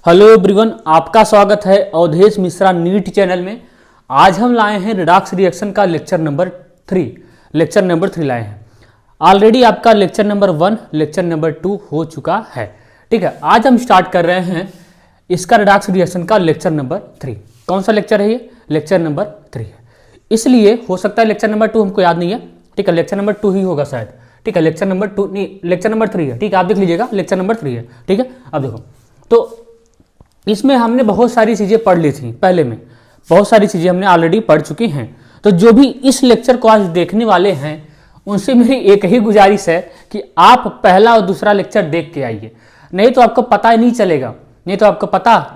Hello everyone, आपका स्वागत है अवधेश मिश्रा नीट चैनल में। आज हम लाए हैं रिडॉक्स रिएक्शन का लेक्चर नंबर 3 लाए हैं। ऑलरेडी आपका लेक्चर नंबर 1 लेक्चर नंबर 2 हो चुका है। ठीक है, आज हम स्टार्ट कर रहे हैं इसका रिडॉक्स रिएक्शन का लेक्चर नंबर 3। कौन सा लेक्चर है ये? लेक्चर नंबर 3 है, इसलिए हो सकता है लेक्चर नंबर 2 हमको याद नहीं है। ठीक है, लेक्चर नंबर 2 ही होगा शायद। ठीक है, लेक्चर नंबर 2 नहीं, लेक्चर नंबर 3 है। ठीक है, आप देख लीजिएगा, लेक्चर नंबर 3 है। ठीक है, अब देखो तो इसमें हमने बहुत सारी चीज़ें पढ़ ली थी, पहले में बहुत सारी चीज़ें हमने ऑलरेडी पढ़ चुकी हैं। तो जो भी इस लेक्चर को आज देखने वाले हैं उनसे मेरी एक ही गुजारिश है कि आप पहला और दूसरा लेक्चर देख के आइए, नहीं तो आपको पता ही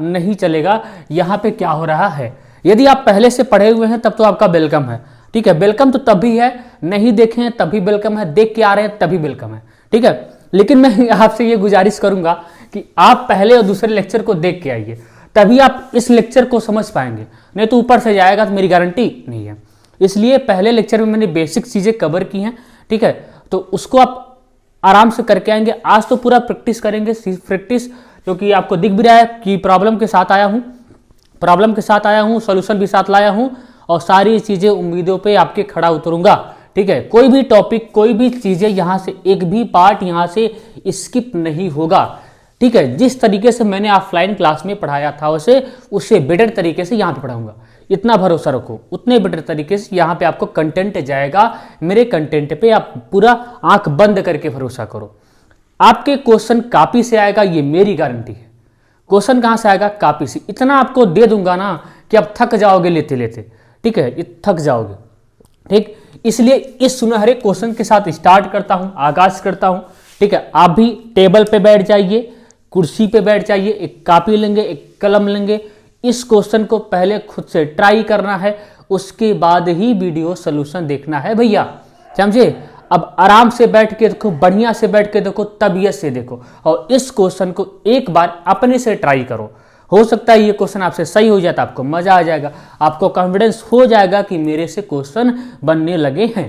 नहीं चलेगा यहाँ पे क्या हो रहा है। यदि आप पहले से पढ़े हुए हैं तब तो आपका वेलकम है। ठीक है, वेलकम तो तभी है, नहीं देखे हैं तभी वेलकम है, देख के आ रहे हैं तभी वेलकम है। ठीक है, लेकिन मैं आपसे ये गुजारिश करूंगा कि आप पहले और दूसरे लेक्चर को देख के आइए, तभी आप इस लेक्चर को समझ पाएंगे, नहीं तो ऊपर से जाएगा तो मेरी गारंटी नहीं है। इसलिए पहले लेक्चर में मैंने बेसिक चीज़ें कवर की हैं। ठीक है, तो उसको आप आराम से करके आएंगे। आज तो पूरा प्रैक्टिस करेंगे, प्रैक्टिस क्योंकि आपको दिख भी रहा है कि प्रॉब्लम के साथ आया हूँ, सॉल्यूशन भी साथ लाया हूँ और सारी चीज़ें उम्मीदों पे आपके खड़ा उतरूंगा। ठीक है, कोई भी टॉपिक, कोई भी चीज़ें यहाँ से, एक भी पार्ट यहाँ से स्किप नहीं होगा। ठीक है, जिस तरीके से मैंने ऑफलाइन क्लास में पढ़ाया था उससे बेटर तरीके से यहाँ पे पढ़ाऊंगा, इतना भरोसा रखो। उतने बेटर तरीके से यहाँ पे आपको कंटेंट जाएगा। मेरे कंटेंट पे आप पूरा आंख बंद करके भरोसा करो। आपके क्वेश्चन कॉपी से आएगा, ये मेरी गारंटी है। क्वेश्चन कहाँ से आएगा? कॉपी से। इतना आपको दे दूंगा ना कि आप थक जाओगे लेते लेते। ठीक है, थक जाओगे। ठीक, इसलिए इस सुनहरे क्वेश्चन के साथ स्टार्ट करता हूं, आगाज करता हूं। ठीक है, आप भी टेबल पे बैठ जाइए, कुर्सी पे बैठ जाइए, एक कॉपी लेंगे, एक कलम लेंगे। इस क्वेश्चन को पहले खुद से ट्राई करना है, उसके बाद ही वीडियो सोल्यूशन देखना है भैया, समझे? अब आराम से बैठ के देखो, बढ़िया से बैठ के देखो, तबीयत से देखो और इस क्वेश्चन को एक बार अपने से ट्राई करो। हो सकता है ये क्वेश्चन आपसे सही हो जाता, आपको मजा आ जाएगा, आपको कॉन्फिडेंस हो जाएगा कि मेरे से क्वेश्चन बनने लगे हैं।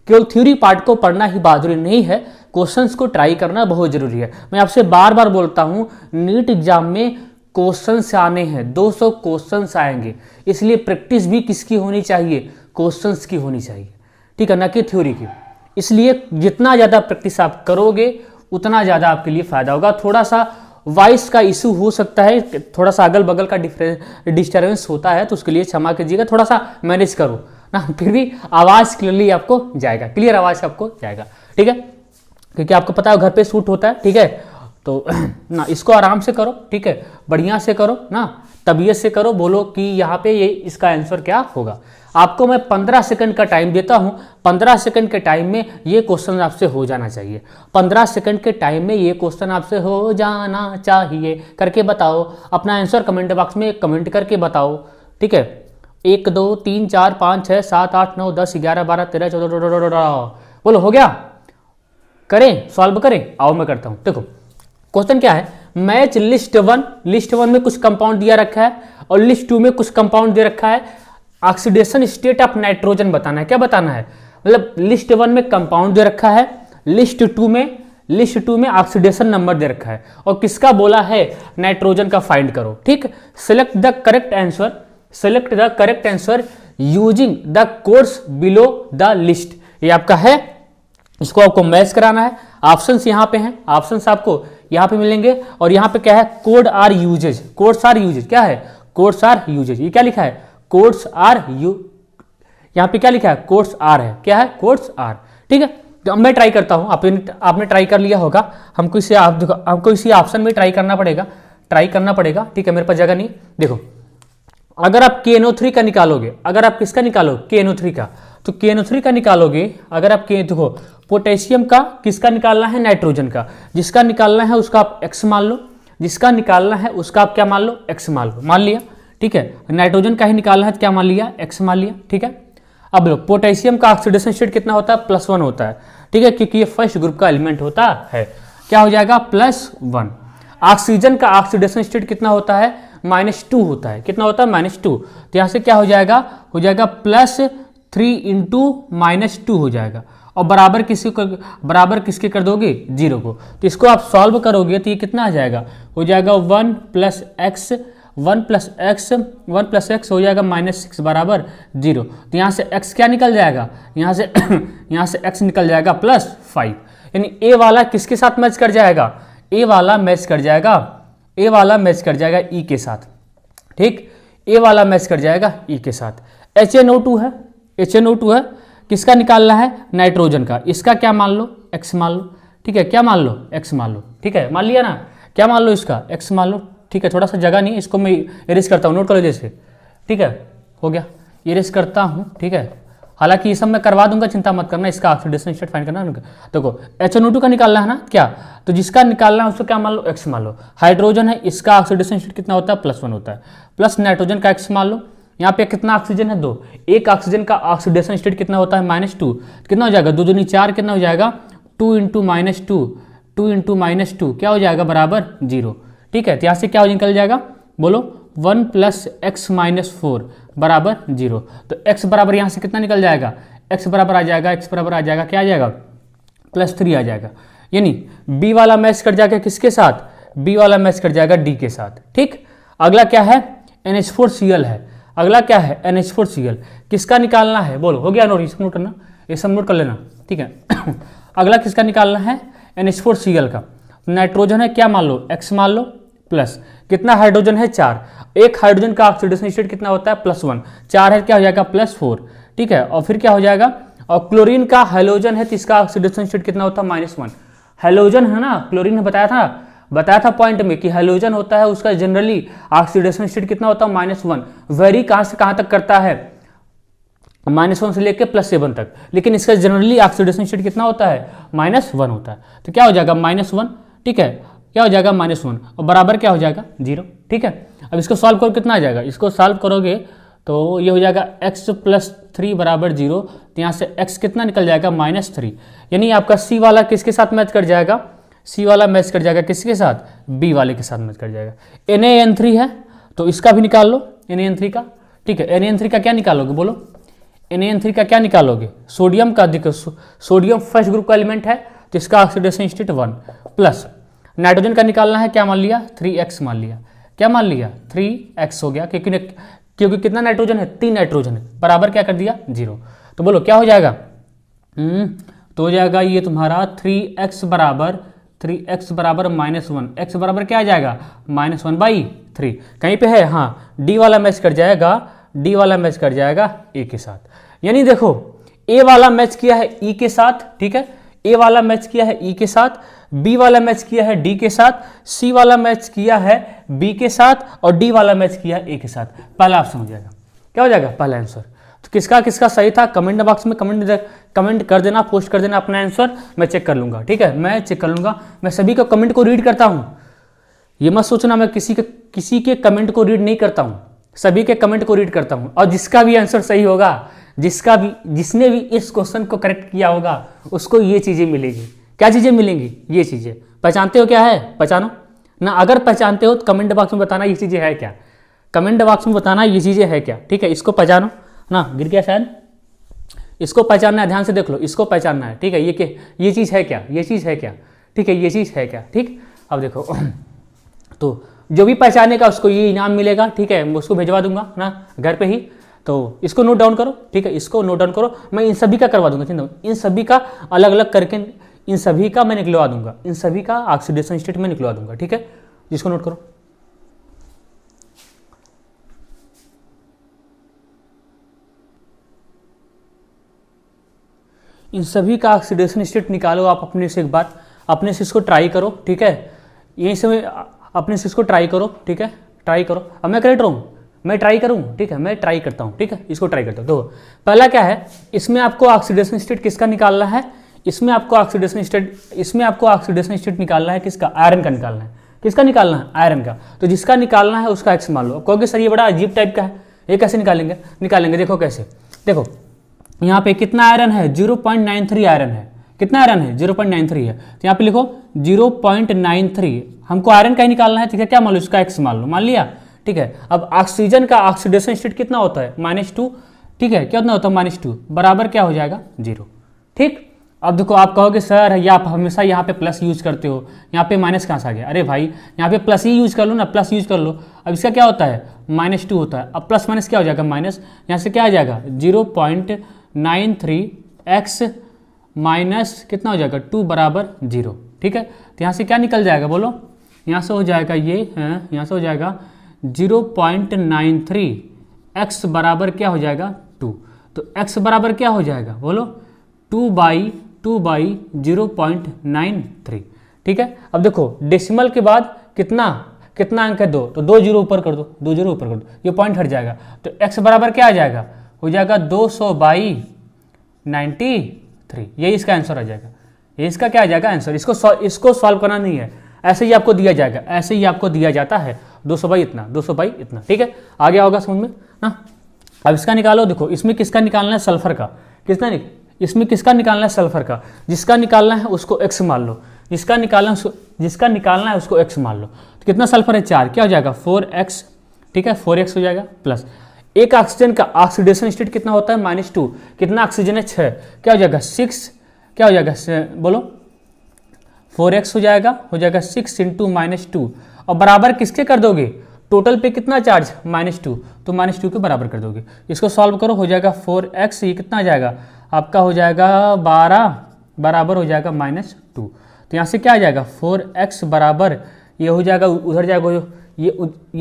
केवल थ्योरी पार्ट को पढ़ना ही बहादुरी नहीं है, क्वेश्चंस को ट्राई करना बहुत जरूरी है। मैं आपसे बार बार बोलता हूं, नीट एग्जाम में क्वेश्चंस आने हैं, 200 क्वेश्चंस आएंगे, इसलिए प्रैक्टिस भी किसकी होनी चाहिए? क्वेश्चंस की होनी चाहिए। ठीक है, ना कि थ्योरी की। इसलिए जितना ज़्यादा प्रैक्टिस आप करोगे उतना ज़्यादा आपके लिए फायदा होगा। थोड़ा सा वॉइस का इशू हो सकता है, थोड़ा सा अगल बगल का डिस्टर्बेंस होता है, तो उसके लिए क्षमा कीजिएगा, थोड़ा सा मैनेज करो ना, फिर भी आवाज़ क्लियरली आपको जाएगा, क्लियर आवाज़ आपको जाएगा। ठीक है, क्योंकि आपको पता है घर पे शूट होता है। ठीक है, तो ना इसको आराम से करो। ठीक है, बढ़िया से करो ना, तबीयत से करो, बोलो कि यहाँ पे ये इसका आंसर क्या होगा। आपको मैं 15 सेकंड का टाइम देता हूँ, 15 सेकंड के टाइम में ये क्वेश्चन आपसे हो जाना चाहिए। 15 सेकंड के टाइम में ये क्वेश्चन आपसे हो जाना चाहिए। करके बताओ, अपना आंसर कमेंट बॉक्स में कमेंट करके बताओ। ठीक है, 1 2 3 4 5 6 7 8 9 10 11 12 13 14 बोलो, हो गया? करें, सॉल्व करें? आओ मैं करता हूं। देखो क्वेश्चन क्या है, मैच लिस्ट वन में कुछ कंपाउंड दिया रखा है और लिस्ट 2 में कुछ कंपाउंड दे रखा है। ऑक्सीडेशन स्टेट ऑफ नाइट्रोजन बताना है। क्या बताना है? मतलब लिस्ट 1 में कंपाउंड दे रखा है, लिस्ट टू में ऑक्सीडेशन नंबर दे रखा है और किसका बोला है? नाइट्रोजन का फाइंड करो। ठीक, select the correct answer using the codes below the list. ये आपका है, इसको आपको मैच कराना है। ऑप्शंस यहाँ पे हैं, ऑप्शंस आपको यहाँ पे मिलेंगे और यहाँ पे क्या है? Codes are uses. क्या है? Codes are uses. ये क्या लिखा है? कोड्स आर यू, यहाँ पे क्या लिखा है? कोड्स आर है। क्या है? Codes are. ठीक है, तो अब मैं ट्राई करता हूँ, आपने ट्राई कर लिया होगा, हमको इसी ऑप्शन में ट्राई करना पड़ेगा। ठीक है, मेरे पास जगह नहीं। देखो, अगर आप KNO3 का निकालोगे, अगर आप किसका निकालोगे? KNO3 का, तो KNO3 का निकालोगे। अगर आप देखो, पोटेशियम का किसका निकालना है? नाइट्रोजन का। जिसका निकालना है उसका आप X मान लो, जिसका निकालना है उसका आप क्या मान लो? X मान लो, मान लिया। ठीक है, नाइट्रोजन का ही निकालना है तो क्या मान लिया? X मान लिया। ठीक है, अब लो, पोटेशियम का ऑक्सीडेशन स्टेट कितना होता है? +1 होता है। ठीक है, क्योंकि ये फर्स्ट ग्रुप का एलिमेंट होता है। क्या हो जाएगा? +1। ऑक्सीजन का ऑक्सीडेशन स्टेट कितना होता है? -2 होता है। कितना होता है? -2। तो यहाँ से क्या हो जाएगा? +3 × -2 हो जाएगा और बराबर किसके कर दोगे, 0 को। तो इसको आप सॉल्व करोगे तो ये कितना आ जाएगा, हो जाएगा 1 प्लस एक्स हो जाएगा -6 बराबर 0। तो यहाँ से x क्या निकल जाएगा, यहाँ से x निकल जाएगा +5। यानी ए वाला किसके साथ मैच कर जाएगा, ए वाला मैच कर जाएगा ई के साथ, ठीक, ए वाला मैच कर जाएगा ई के साथ। HNO2 है, किसका निकालना है, नाइट्रोजन का। इसका क्या मान लो, x मान लो, ठीक है, क्या मान लो, x मान लो, ठीक है, मान लिया ना, क्या मान लो, इसका x मान लो, ठीक है। थोड़ा सा जगह नहीं, इसको मैं इरेज करता हूँ, नोट करो जैसे, ठीक है, हो गया, इरेज करता हूँ, ठीक है। हालांकि ये सब मैं करवा दूंगा, चिंता मत करना। इसका ऑक्सीडेशन स्टेट फाइंड करना, देखो HNO2 का निकालना है ना, क्या, तो जिसका निकालना है उसको क्या मान लो, x मान लो। हाइड्रोजन है, इसका ऑक्सीडेशन स्टेट कितना होता है, +1 होता है, प्लस नाइट्रोजन का x मान लो। यहाँ पे कितना ऑक्सीजन है, 2, एक ऑक्सीजन का ऑक्सीडेशन स्टेट कितना होता है, -2, कितना हो जाएगा, 2 दूनी 4, कितना हो जाएगा, 2 इंटू -2 क्या हो जाएगा, बराबर 0, ठीक है। तो यहाँ से क्या निकल जाएगा, बोलो 1 प्लस x माइनस 4 बराबर 0। तो x बराबर यहाँ से कितना निकल जाएगा, x बराबर आ जाएगा क्या आ जाएगा, +3 आ जाएगा। यानी b वाला मैच कर जाएगा किसके साथ, b वाला मैच कर जाएगा d के साथ, ठीक। अगला क्या है, NH4Cl है, अगला क्या है, NH4Cl, किसका निकालना है, बोलो, हो गया नोट, इसको नोट करना, ये सब नोट कर लेना, ठीक है। अगला किसका निकालना है, NH4Cl का। नाइट्रोजन है, क्या मान लो, x मान लो, प्लस कितना हाइड्रोजन है, 4, एक हाइड्रोजन का ऑक्सीडेशन स्टेट कितना होता है, +1, 4 है, क्या हो जाएगा, +4, ठीक है। और फिर क्या हो जाएगा, और क्लोरीन का हैलोजन है तो इसका ऑक्सीडेशन स्टेट कितना होता है, -1। हैलोजन है ना, क्लोरीन ने बताया था पॉइंट में कि हैलोजन होता है, उसका जनरली ऑक्सीडेशन स्टेट कितना होता है, -1। वेरी कहाँ से कहाँ तक करता है, -1 से लेकर +7 तक, लेकिन इसका जनरली ऑक्सीडेशन स्टेट कितना होता है, -1 होता है। तो क्या हो जाएगा, -1, ठीक है, क्या हो जाएगा, -1, और बराबर क्या हो जाएगा, 0, ठीक है। अब इसको सॉल्व करो, कितना आ जाएगा, इसको सॉल्व करोगे तो ये हो जाएगा x + 3 बराबर 0। तो यहाँ से x कितना निकल जाएगा, -3। यानी आपका C वाला किसके साथ मैच कर जाएगा, C वाला मैच कर जाएगा किसके साथ, B वाले के साथ मैच कर जाएगा। NaN3 है तो इसका भी निकाल लो, NaN3 का, ठीक है। NaN3 का क्या निकालोगे, बोलो, NaN3 का क्या निकालोगे, सोडियम का, देखो सोडियम फर्स्ट ग्रुप का एलिमेंट है तो इसका ऑक्सीडेशन स्टेट 1, प्लस नाइट्रोजन का निकालना है, क्या मान लिया, 3x मान लिया, क्या मान लिया, 3x हो गया, क्योंकि कितना नाइट्रोजन है, 3 नाइट्रोजन है, बराबर क्या कर दिया, 0। तो बोलो क्या हो जाएगा, तो हो जाएगा ये तुम्हारा 3x बराबर -1, x बराबर क्या आ जाएगा, -1/3। कहीं पे है, हाँ, d वाला मैच कर जाएगा a के साथ। यानी देखो a वाला मैच किया है e के साथ, ठीक है, a वाला मैच किया है e के साथ, b वाला मैच किया है d के साथ, c वाला मैच किया है b के साथ, और d वाला मैच किया है a के साथ। पहला ऑप्शन हो जाएगा, क्या हो जाएगा, पहला आंसर। तो किसका सही था, कमेंट बॉक्स में कमेंट कर देना, पोस्ट कर देना अपना आंसर, मैं चेक कर लूंगा, ठीक है, मैं चेक कर लूंगा। मैं सभी का कमेंट को रीड करता हूँ, ये मत सोचना मैं किसी के कमेंट को रीड नहीं करता हूँ, सभी के कमेंट को रीड करता हूँ। और जिसका भी आंसर सही होगा, जिसने भी इस क्वेश्चन को करेक्ट किया होगा, उसको ये चीजें मिलेगी। क्या चीजें मिलेंगी, ये चीजें। पहचानते हो क्या है, पहचानो ना। अगर पहचानते हो तो कमेंट बॉक्स में बताना ये चीजें है क्या, कमेंट बॉक्स में बताना ये चीजें है क्या, ठीक है। इसको पहचानो ना, गिर गया शायद, इसको पहचानना है, ध्यान से देख लो, इसको पहचानना है, ठीक है। ये चीज है क्या, ये चीज है क्या, ठीक है, ये चीज है क्या, ठीक। अब देखो तो जो भी पहचानेगा उसको ये इनाम मिलेगा, ठीक है, मैं उसको भिजवा दूंगा ना घर पे ही। तो इसको नोट डाउन करो, ठीक है, इसको नोट डाउन करो, मैं इन सभी का करवा दूंगा, चिंता, इन सभी का अलग अलग करके इन सभी का मैं निकलवा दूंगा, इन सभी का ऑक्सीडेशन स्टेट में निकलवा दूंगा, ठीक है। जिसको नोट करो, इन सभी का ऑक्सीडेशन स्टेट निकालो आप अपने से एक बार, अपने से इसको ट्राई करो, ठीक है। यहीं से मैं अपने से इसको ट्राई करो, ठीक है, ट्राई करो। अब मैं करेक्ट रहूँ, मैं ट्राई करूँ, ठीक है, मैं ट्राई करता हूँ, ठीक है, इसको ट्राई करता हूँ। तो पहला क्या है, इसमें आपको ऑक्सीडेशन स्टेट किसका निकालना है, इसमें आपको ऑक्सीडेशन स्टेट निकालना है किसका, आयरन का निकालना है। किसका निकालना है, आयरन का। तो जिसका निकालना है उसका एक्स मान लो। कहोगे सर ये बड़ा अजीब टाइप का है, ये कैसे निकालेंगे, देखो कैसे, देखो यहाँ पे कितना आयरन है, 0.93 आयरन है। कितना आयरन है, 0.93 है। तो यहाँ पे लिखो 0.93, हमको आयरन का ही निकालना है, ठीक है। क्या मान लो, इसका एक्स मान लो, मान लिया, ठीक है। अब ऑक्सीजन का ऑक्सीडेशन स्टेट कितना होता है, -2, ठीक है, कितना होता है, -2 बराबर क्या हो जाएगा, 0, ठीक। अब देखो आप कहोगे सर या आप हमेशा यहाँ पे प्लस यूज करते हो, यहाँ पे माइनस कहाँ से आ गया? अरे भाई यहाँ पे प्लस ही यूज कर लो ना, प्लस यूज कर लो। अब इसका क्या होता है? -2 होता है। अब प्लस माइनस क्या हो जाएगा? माइनस। यहाँ से क्या आ जाएगा? 0.93x माइनस कितना हो जाएगा? 2 बराबर 0। ठीक है, तो यहाँ से क्या निकल जाएगा बोलो? यहाँ से हो जाएगा ये, यहाँ से हो जाएगा 0.93 x बराबर क्या हो जाएगा? 2। तो x बराबर क्या हो जाएगा बोलो? 2 बाई 0.93। ठीक है, अब देखो डेसिमल के बाद कितना अंक है? 2, तो 2 जीरो ऊपर कर दो, 2 जीरो ऊपर कर दो, ये पॉइंट हट जाएगा। तो x बराबर क्या आ जाएगा? हो जाएगा 200 बाई 93। यही इसका आंसर आ जाएगा। ये इसका क्या आ जाएगा? आंसर। इसको सॉल्व करना नहीं है, ऐसे ही आपको दिया जाएगा, ऐसे ही आपको दिया जाता है। 200 बाई इतना, 200 बाई इतना। ठीक है, आ गया होगा समझ में ना? अब इसका निकालो। देखो इसमें किसका निकालना है? सल्फर का। इसमें किसका निकालना है? सल्फर का। जिसका निकालना है उसको x मान लो, जिसका निकालना है उसको x मान लो। तो कितना सल्फर है? 4। क्या हो जाएगा? 4x। ठीक है, 4x हो जाएगा प्लस एक ऑक्सीजन का ऑक्सीडेशन स्टेट कितना होता है? -2। कितना ऑक्सीजन है? 6। क्या हो जाएगा? 6। क्या हो जाएगा बोलो? 4x हो जाएगा 6 × -2 और बराबर किसके कर दोगे? टोटल पे कितना चार्ज? -2, तो -2 के बराबर कर दोगे। इसको सॉल्व करो, हो जाएगा 4x। ये कितना आ जाएगा आपका? हो जाएगा 12 बराबर हो जाएगा -2। तो यहाँ से क्या आ जाएगा? 4x बराबर ये हो जाएगा, उधर जाएगा, ये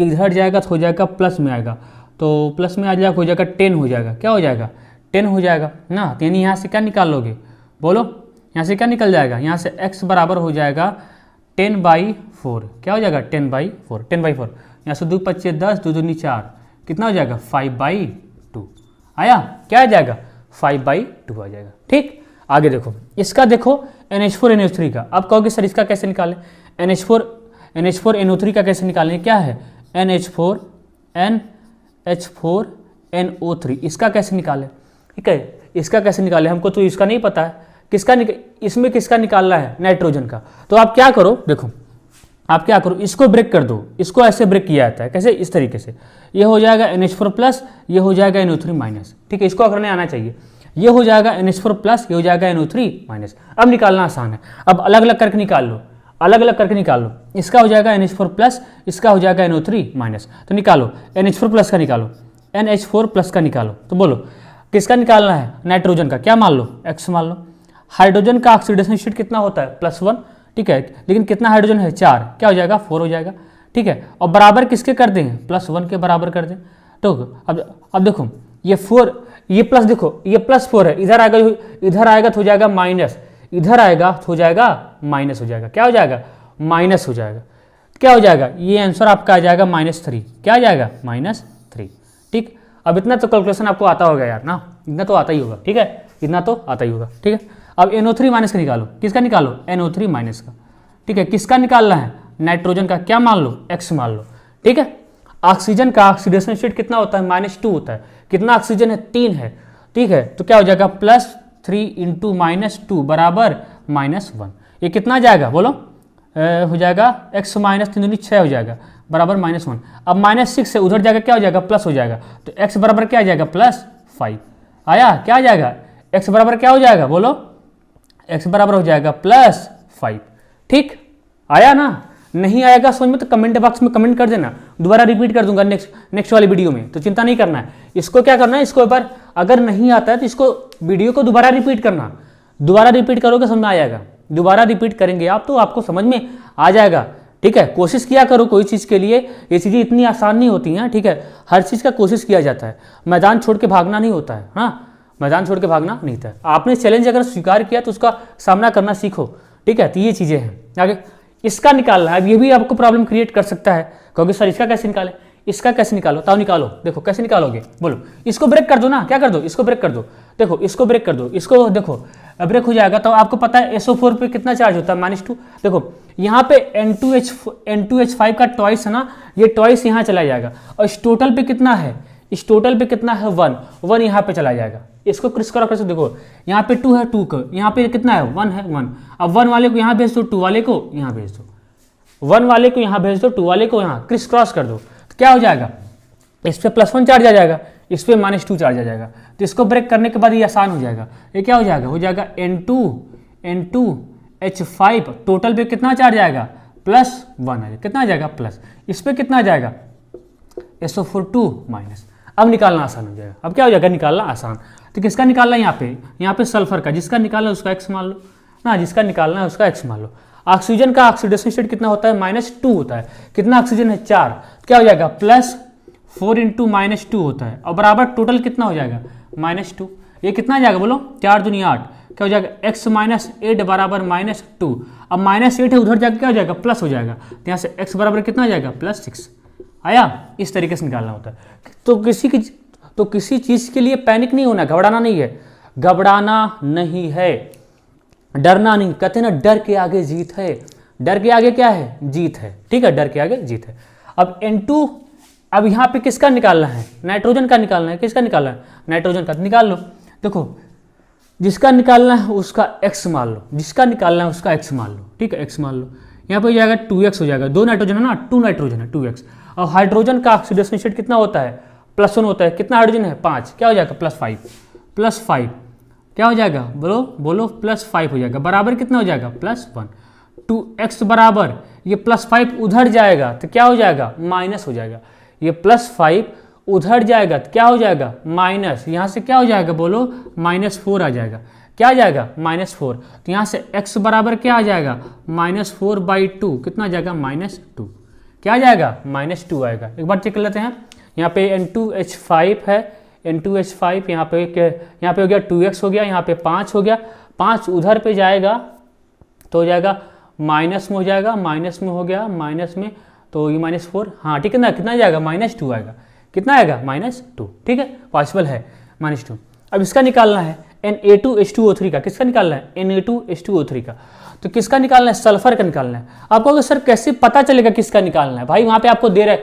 इधर जाएगा तो हो जाएगा प्लस में आएगा, तो प्लस में आ जाएगा, हो जाएगा 10 हो जाएगा। क्या हो जाएगा? 10 हो जाएगा ना। तो यानी यहाँ से क्या निकाल लोगे बोलो? यहाँ से क्या निकल जाएगा? यहाँ से x बराबर हो जाएगा 10/4। क्या हो जाएगा? 10/4। 10/4 यहाँ से 2 × 5 = 10, 2 दूनी 4, कितना हो जाएगा? 5/2 आया। क्या आ जाएगा? 5/2 आ जाएगा। ठीक, आगे देखो इसका, देखो NH4NO3 का। अब कहोगे सर इसका कैसे निकालें? NH4NO3 का कैसे निकालें? क्या है? NH4NO3 इसका कैसे निकालें? ठीक है, इसका कैसे निकालें? हमको तो इसका नहीं पता है। इसमें किसका निकालना है? नाइट्रोजन का। तो आप क्या करो, देखो आप क्या करो, इसको ब्रेक कर दो। इसको ऐसे ब्रेक किया जाता है, कैसे? इस तरीके से। ये हो जाएगा NH4+, ये हो जाएगा NO3-। ठीक है, इसको करने आना चाहिए। ये हो जाएगा NH4+, ये हो जाएगा NO3-। अब निकालना आसान है। अब अलग अलग करके निकाल लो, अलग अलग करके निकाल लो। इसका हो जाएगा NH4+, इसका हो जाएगा NO3-। तो निकालो, NH4+ का निकालो, NH4+ का निकालो। तो बोलो किसका निकालना है? नाइट्रोजन का। क्या मान लो? x मान लो। हाइड्रोजन का ऑक्सीडेशन स्टेट कितना होता है? +1। ठीक है, लेकिन कितना हाइड्रोजन है? 4। क्या हो जाएगा? 4 हो जाएगा। ठीक है, और बराबर किसके कर दें? +1 के बराबर कर दें। तो अब देखो ये 4, ये प्लस, देखो ये +4 है, इधर आएगा तो हो जाएगा माइनस, इधर आएगा तो हो जाएगा माइनस हो जाएगा। क्या हो जाएगा? माइनस हो जाएगा। क्या हो जाएगा? ये आंसर आपका आ जाएगा -3। क्या आ जाएगा? -3। ठीक, अब इतना तो कैलकुलेशन आपको आता होगा यार ना, इतना तो आता ही होगा। ठीक है, इतना तो आता ही होगा। ठीक है, अब NO3- का निकालो। किसका निकालो? NO3- का। ठीक है, किसका निकालना है? नाइट्रोजन का। क्या मान लो? x मान लो। ठीक है, ऑक्सीजन का ऑक्सीडेशन स्टेट कितना होता है? -2 होता है। कितना ऑक्सीजन है? 3 है। ठीक है, तो क्या हो जाएगा? +3 × -2 बराबर -1। ये कितना जाएगा बोलो? हो जाएगा x - 3 दूनी 6 हो जाएगा बराबर -1। अब -6 से उधर जाएगा, क्या हो जाएगा? प्लस हो जाएगा। तो x बराबर क्या आ जाएगा? +5 आया। क्या आ जाएगा? x बराबर क्या हो जाएगा बोलो? x बराबर हो जाएगा +5। ठीक, आया ना? नहीं आएगा समझ में तो कमेंट बॉक्स में कमेंट कर देना, दोबारा रिपीट कर दूंगा नेक्स्ट वाली वीडियो में। तो चिंता नहीं करना है। इसको क्या करना है? इसको एक बार अगर नहीं आता है तो इसको वीडियो को दोबारा रिपीट करना। दोबारा रिपीट करोगे समझ में आ जाएगा। दोबारा रिपीट करेंगे आप तो आपको समझ में आ जाएगा। ठीक है, कोशिश किया करो कोई चीज़ के लिए। ये चीज़ें इतनी आसान नहीं होती हैं। ठीक है, हर चीज़ का कोशिश किया जाता है। मैदान छोड़ के भागना नहीं होता है। हाँ, मैदान छोड़ के भागना नहीं था। आपने चैलेंज अगर स्वीकार किया तो उसका सामना करना सीखो। ठीक है, तो ये चीज़ें हैं। आगे इसका निकालना है। अब ये भी आपको प्रॉब्लम क्रिएट कर सकता है, क्योंकि सर इसका कैसे निकालें? इसका कैसे निकालो? ताओ निकालो। देखो कैसे निकालोगे बोलो? इसको ब्रेक कर दो ना। क्या कर दो? इसको ब्रेक कर दो। देखो इसको ब्रेक कर दो। इसको देखो ब्रेक हो जाएगा तो आपको पता है SO4 पे कितना चार्ज होता है? -2। देखो यहाँ पे N2H5 का टॉइस है ना, ये टॉइस यहाँ चला जाएगा। और इस टोटल पे कितना है? इस टोटल पे कितना है? 1 यहाँ पे चला जाएगा। इसको क्रिस क्रॉस कर देखो, यहाँ पे 2 है, 2 का यहाँ पे कितना है? 1 है, 1। अब 1 वाले को यहाँ भेज दो, 2 वाले को यहाँ भेज दो, 1 वाले को यहाँ भेज दो, 2 वाले को यहाँ क्रिस क्रॉस कर दो। तो क्या हो जाएगा? इस पे +1 चार्ज आ जाएगा, इस पर -2 चार्ज आ जाएगा। तो इसको ब्रेक करने के बाद ये आसान हो जाएगा। ये क्या हो जाएगा N2H5, टोटल पे कितना चार्ज आएगा +1 आ जाएगा। कितना आ जाएगा प्लस, इस पर कितना आ जाएगा SO4 माइनस। अब निकालना आसान हो जाएगा। अब क्या हो जाएगा निकालना आसान। तो किसका निकालना है यहाँ पे सल्फर का, जिसका निकालना है उसका x मान लो ना, जिसका निकालना है उसका x मान लो। ऑक्सीजन का ऑक्सीडेशन स्टेट कितना होता है -2 होता है। कितना ऑक्सीजन है 4, क्या हो जाएगा +4 × -2 होता है और बराबर टोटल कितना हो जाएगा -2। ये कितना आ जाएगा बोलो 4 दूनी 8, क्या हो जाएगा x - 8 बराबर -2। अब -8 है उधर जाकर क्या हो जाएगा प्लस हो जाएगा, तो यहाँ से x बराबर कितना आ जाएगा +6 आया। इस तरीके से निकालना होता है। तो किसी चीज़ के लिए पैनिक नहीं होना, घबराना नहीं है, घबराना नहीं है, डरना नहीं। कहते हैं ना डर के आगे जीत है, डर के आगे क्या है जीत है, ठीक है, डर के आगे जीत है। अब N2, अब यहाँ पे किसका निकालना है नाइट्रोजन का निकालना है। किसका निकालना है नाइट्रोजन का, निकाल लो। देखो जिसका निकालना है उसका x मान लो, जिसका निकालना है उसका x मान लो, ठीक है, x मान लो। यहाँ पे हो जाएगा 2x हो जाएगा, 2 नाइट्रोजन है ना, 2 नाइट्रोजन है 2x। और हाइड्रोजन का ऑक्सीडेशन स्टेट कितना होता है +1 होता है। कितना हाइड्रोजन है 5, क्या हो जाएगा +5 क्या हो जाएगा बोलो +5 हो जाएगा, बराबर कितना हो जाएगा +1। 2x बराबर ये +5 उधर जाएगा तो क्या हो जाएगा माइनस हो जाएगा। ये +5 उधर जाएगा तो क्या हो जाएगा माइनस, यहाँ से क्या हो जाएगा बोलो -4 आ जाएगा। क्या आ जाएगा -4। तो यहाँ से x बराबर क्या आ जाएगा -4/2, कितना आ जाएगा -2। क्या आ जाएगा -2 आएगा। एक बार चेक कर लेते हैं। यहाँ पे N2H5 है, N2H5 यहाँ पे हो गया 2x हो गया, यहाँ पे 5 हो गया, 5 उधर पे जाएगा तो हो जाएगा माइनस में, हो जाएगा माइनस में, हो गया माइनस में, तो ये -4, हाँ ठीक है ना, कितना जाएगा -2 आएगा। कितना आएगा -2, ठीक है, पॉसिबल है -2। अब इसका निकालना है Na2H2O3 का। किसका निकालना है Na2H2O3 का। तो किसका निकालना है सल्फर का निकालना है। आपको अगर सर कैसे पता चलेगा किसका निकालना है, भाई वहाँ पे आपको दे रहे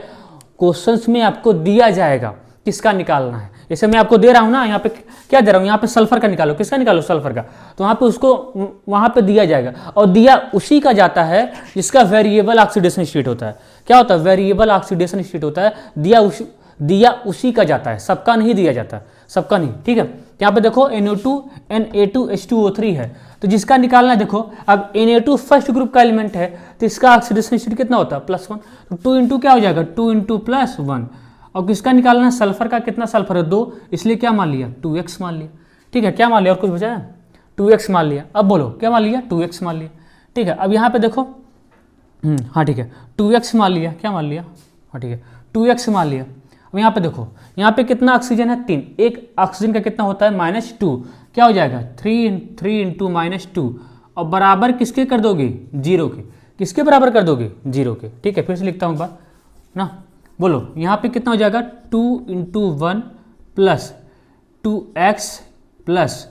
क्वेश्चंस में आपको दिया जाएगा किसका निकालना है। जैसे मैं आपको दे रहा हूँ ना, यहाँ पे क्या दे रहा हूँ, यहाँ पे सल्फर का निकालो। किसका निकालो सल्फर का, तो वहाँ पे उसको वहाँ पे दिया जाएगा और दिया उसी का जाता है जिसका वेरिएबल ऑक्सीडेशन स्टेट होता है। क्या होता है वेरिएबल ऑक्सीडेशन स्टेट होता है, दिया उसी का जाता है, सबका नहीं दिया जाता, सबका नहीं, ठीक है। यहाँ पे देखो Na2H2O3 है, तो जिसका निकालना है देखो, अब Na2 फर्स्ट ग्रुप का एलिमेंट है तो इसका ऑक्सीडेशन स्टेट कितना होता है +1, तो 2 × क्या हो जाएगा 2 × +1। और किसका निकालना है सल्फर का, कितना सल्फर है 2, इसलिए क्या मान लिया 2x मान लिया, ठीक है। क्या मान लिया और कुछ बचा है 2x मान लिया। अब बोलो क्या मान लिया 2x मान लिया, ठीक है। अब यहाँ पे देखो हाँ ठीक है 2x मान लिया, क्या मान लिया, हाँ ठीक है 2x मान लिया। अब यहाँ पे देखो, यहाँ पे कितना ऑक्सीजन है 3, एक ऑक्सीजन का कितना होता है -2, क्या हो जाएगा 3 × -2 और बराबर किसके कर दोगे 0 के। किसके बराबर कर दोगे 0 के, ठीक है। फिर से लिखता हूँ बात ना, बोलो यहाँ पे कितना हो जाएगा 2 × 1 + 2x +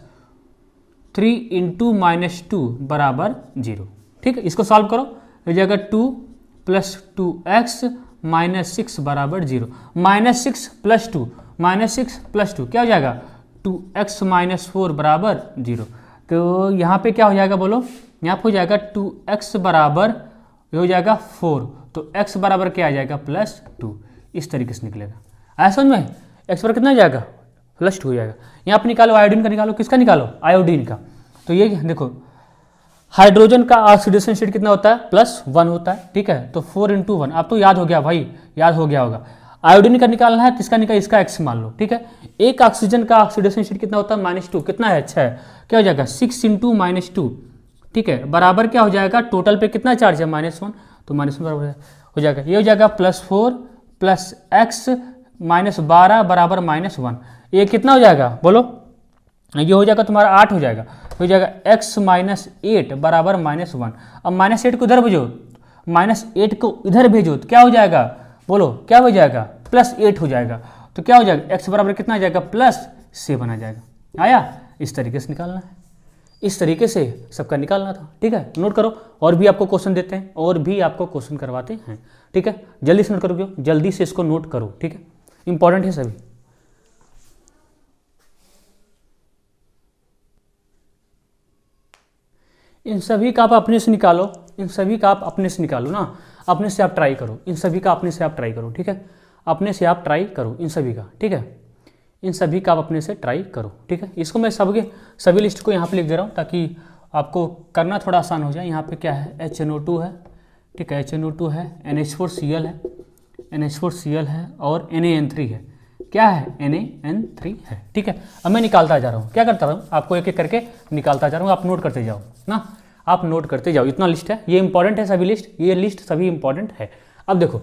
3 × -2 बराबर 0, ठीक है। इसको सॉल्व करो, हो जाएगा 2 + 2x -6 बराबर 0, -6 + 2 -6 + 2 क्या हो जाएगा 2x - 4 बराबर 0। तो यहाँ पे क्या हो जाएगा बोलो, यहाँ पे हो जाएगा 2x बराबर हो जाएगा 4, तो x बराबर क्या आ जाएगा +2। इस तरीके से निकलेगा, आया समझ में। x पर कितना जाएगा +2 हो जाएगा। यहाँ पे निकालो आयोडीन का, निकालो किसका निकालो आयोडीन का। तो ये देखो हाइड्रोजन का ऑक्सीडेशन स्टेट कितना होता है +1 होता है, ठीक है। तो 4 × 1 आप तो याद हो गया भाई, याद हो गया होगा। आयोडीन का निकालना है, किसका निकाल, इसका x मान लो, ठीक है। एक ऑक्सीजन का ऑक्सीडेशन स्टेट कितना होता है -2, कितना है 6, क्या हो जाएगा 6 × -2, ठीक है, बराबर क्या हो जाएगा टोटल पे कितना चार्ज है -1, तो -1 बराबर हो जाएगा, ये हो जाएगा +4 + x -12 बराबर -1। ये कितना हो जाएगा बोलो, ये हो जाएगा तुम्हारा 8 हो जाएगा, हो जाएगा x - 8 बराबर -1। अब -8 को इधर भेजो, -8 को इधर भेजो तो क्या हो जाएगा बोलो, क्या हो जाएगा +8 हो जाएगा। तो क्या हो जाएगा x बराबर कितना आ जाएगा +7 आ जाएगा। आया, इस तरीके से निकालना है, इस तरीके से सबका निकालना था, ठीक है। नोट करो, और भी आपको क्वेश्चन देते हैं, और भी आपको क्वेश्चन करवाते हैं, ठीक है। जल्दी से नोट करोगे, जल्दी से इसको नोट करो, ठीक है, इंपॉर्टेंट है सभी। इन सभी का आप अपने से निकालो, इन सभी का आप अपने से निकालो ना, अपने से आप ट्राई करो, इन सभी का अपने से आप ट्राई करो, ठीक है, अपने से आप ट्राई करो इन सभी का, ठीक है। इन सभी का आप अपने से ट्राई करो, ठीक है। इसको मैं सभी लिस्ट को यहाँ पे लिख दे रहा हूँ ताकि आपको करना थोड़ा आसान हो जाए। यहाँ पे क्या है, HNO2 है, ठीक है, HNO2 है, NH4Cl है, NH4Cl है और NaN3 है। क्या है, NaN3 है, ठीक है। अब मैं निकालता जा रहा हूँ, क्या करता हूँ, आपको एक एक करके निकालता जा रहा हूँ, आप नोट करते जाओ ना, आप नोट करते जाओ। इतना लिस्ट है, ये इंपॉर्टेंट है सभी लिस्ट, ये लिस्ट सभी इंपॉर्टेंट है। अब देखो,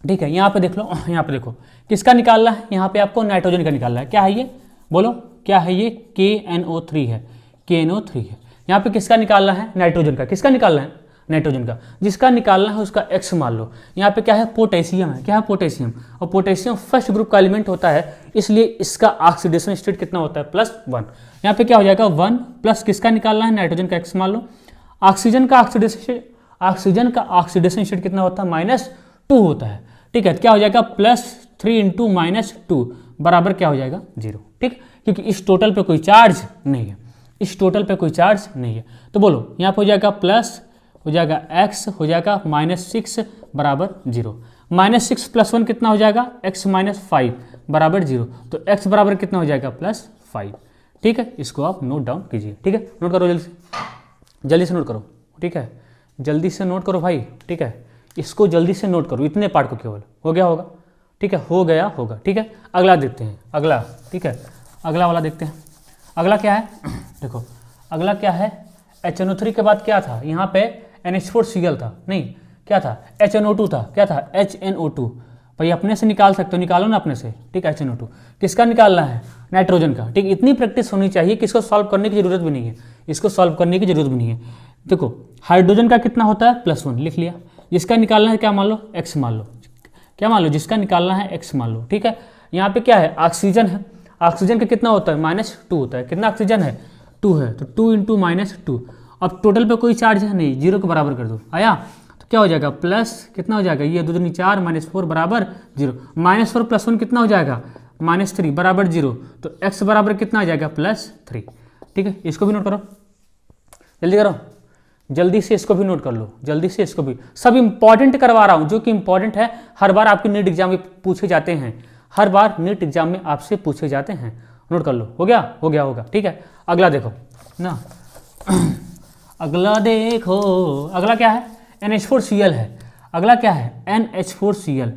ठीक है, यहाँ पे देख लो, यहाँ पे देखो किसका निकालना है, यहाँ पे आपको नाइट्रोजन का निकालना है। क्या है ये, बोलो क्या है ये, KNO3 है, KNO3 है। यहाँ पे किसका निकालना है, नाइट्रोजन का। किसका निकालना है, नाइट्रोजन का। जिसका निकालना है उसका X मान लो। यहाँ पे क्या है, पोटेशियम है, क्या है, पोटेशियम। और पोटेशियम फर्स्ट ग्रुप का एलिमेंट होता है, इसलिए इसका ऑक्सीडेशन स्टेट कितना होता है, +1। यहाँ पे क्या हो जाएगा, 1 प्लस किसका निकालना है, नाइट्रोजन का X मान लो। ऑक्सीजन का ऑक्सीडेशन स्टेट कितना होता है, -2 होता है, ठीक है। क्या हो जाएगा, +3 × -2 बराबर क्या हो जाएगा, 0, ठीक। क्योंकि इस टोटल पे कोई चार्ज नहीं है, इस टोटल पे कोई चार्ज नहीं है। तो बोलो यहाँ पे हो जाएगा प्लस, हो जाएगा x, हो जाएगा -6 बराबर 0। -6 + 1 कितना हो जाएगा, x - 5 बराबर 0। तो x बराबर कितना हो जाएगा, +5, ठीक है। इसको आप नोट डाउन कीजिए, ठीक है। नोट करो जल्दी से, जल्दी से नोट करो, ठीक है, जल्दी से नोट करो भाई, ठीक है। इसको जल्दी से नोट करो, इतने पार्ट को केवल। हो गया होगा, ठीक है, हो गया होगा, ठीक है। अगला देखते हैं, अगला, ठीक है, अगला वाला देखते हैं। अगला क्या है, देखो अगला क्या है, HNO3 के बाद क्या था, यहाँ पे NH4Cl था, नहीं क्या था, HNO2 था, क्या था, HNO2। भाई अपने से निकाल सकते हो, निकालो ना अपने से, ठीक है। HNO2 किसका निकालना है, नाइट्रोजन का, ठीक। इतनी प्रैक्टिस होनी चाहिए कि इसको सॉल्व करने की जरूरत भी नहीं है, इसको सॉल्व करने की जरूरत भी नहीं है। देखो हाइड्रोजन का कितना होता है, +1 लिख लिया। जिसका निकालना है क्या मान लो, X मान लो, क्या मान लो, जिसका निकालना है X मान लो, ठीक है। यहाँ पे क्या है, ऑक्सीजन है, ऑक्सीजन का कितना होता है, -2 होता है। कितना ऑक्सीजन है, 2 है, तो 2 × -2। अब टोटल पे कोई चार्ज है नहीं, 0 के बराबर कर दो, आया। तो क्या हो जाएगा, प्लस कितना हो जाएगा, ये 2 दूनी 4 -4 बराबर 0। -4 + 1 कितना हो जाएगा, -3 बराबर 0। तो x बराबर कितना आ जाएगा, +3, ठीक है। इसको भी नोट करो, जल्दी करो, जल्दी से इसको भी नोट कर लो, जल्दी से इसको भी। सब इंपॉर्टेंट करवा रहा हूँ, जो कि इंपॉर्टेंट है, हर बार आपके नीट एग्जाम में पूछे जाते हैं, हर बार नीट एग्जाम में आपसे पूछे जाते हैं। नोट कर लो, हो गया, हो गया होगा, ठीक है। अगला देखो ना, अगला देखो, अगला क्या है, NH4Cl है। अगला क्या है, NH4Cl।